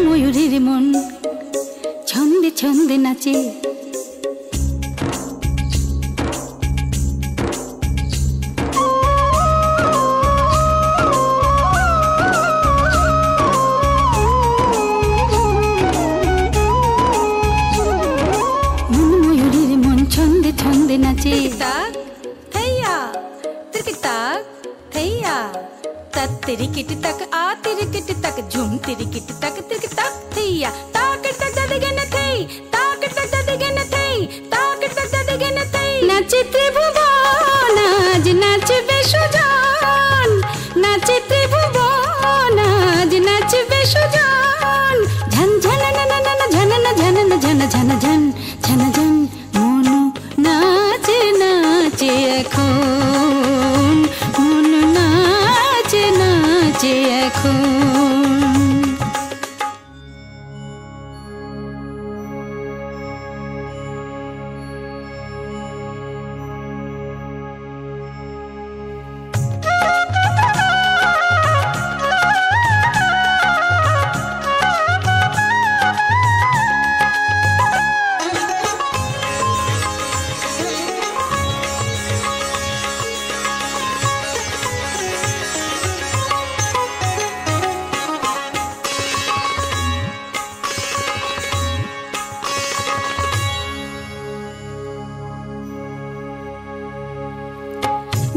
ময়ূরের মন ছন্দে ছন্দে নাচে, ময়ূরের মন ছন্দে ছন্দে নাচে। তাক থैया तिरक ताक थैया तक तेरी किट तक आ तेरी किट तक झूम तेरी किट तक तिरक ताक थैया ताक तक ददगन थई ताक तक ददगन थई ताक तक ददगन थई। नाचे त्रिभुवन आज नाचबे सुजान, नाचे त्रिभुवन आज नाचबे सुजान। झन झन न न न झन न झन न झन झन झन झन झन মন নাচে নাচে এখন, মন নাচে নাচে এখন।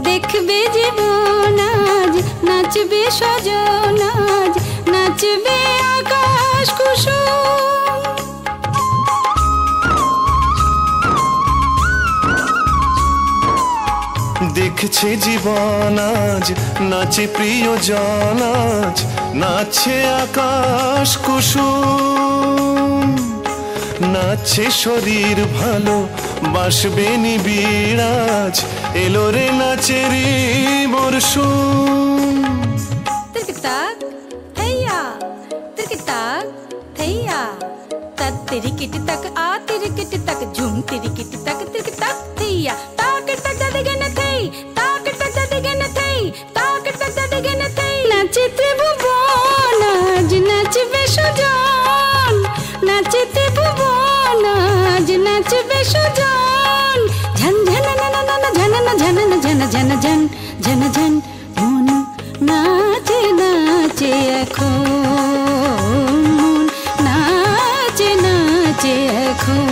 দেখবে জীবন আজ নাচবে সজন আজ নাচবে আকাশ কুসুম। দেখছে জীবন আজ নাচে প্রিয়জন আজ নাচে আকাশ কুসুম। নাচছে শরীর ভালো বাসবে নিবিড় আজ এলো রে নাচেরি মরশুম। तिरक ताक थैया तिरक ताक थैया तक तेरी किट तक आ तेरी किट तक झूम तेरी किट तक तिरक ताक थैया ताक तक ददगन थई ताक तक ददगन थई ताक तक ददगन थई। नाचे त्रिभुवन आज नाचबे सुजान, नाचे त्रिभुवन आज नाचबे सुजान। झन झन न न न झन न झन न झन झन झन झन झन মন নাচে নাচে এখন, মন নাচে নাচে এখন।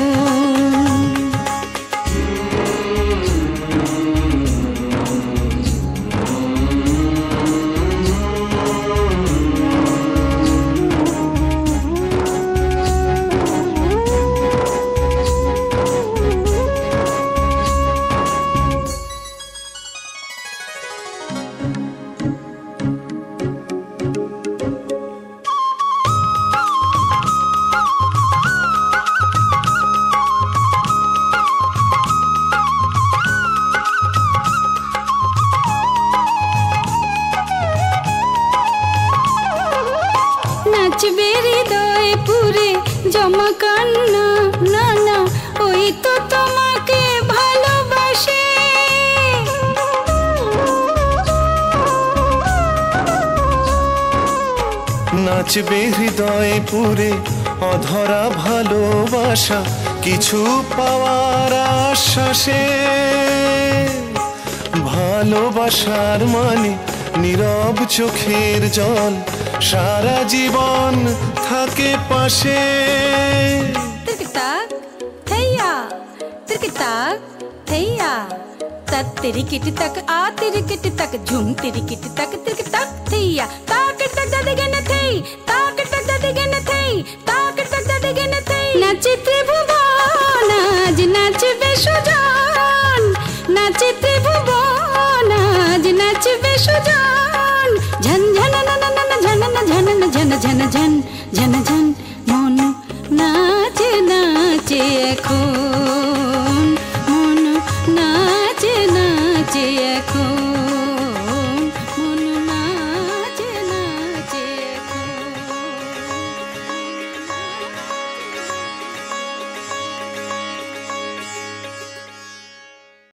নাচবে হৃদয় পুরে জমা কান্না না না ওই তো তোমাকে ভালোবাসে। নাচবে হৃদয় পুরে অধরা ভালোবাসা কিছু পাওয়ার আশ্বাসে। ভালোবাসার মানে নীরব চোখের জল সারা জীবন থাকে পাশে। तिरक ताक थैया तिरक ताक थैया तक तेरी किट तक आ तेरी किट तक झूम तेरी किट तक तिरक ताक थैया ताक तक ददगन थई ताक तक ददगन थई ताक तक ददगन थई। नाचे त्रिभुवन आज नाचबे सुजान, नाचे त्रिभुवन आज नाचबे सुजान। झन झन न न झन न झन न झन झन झन झन झन মন নাচে নাচে নাচে এখন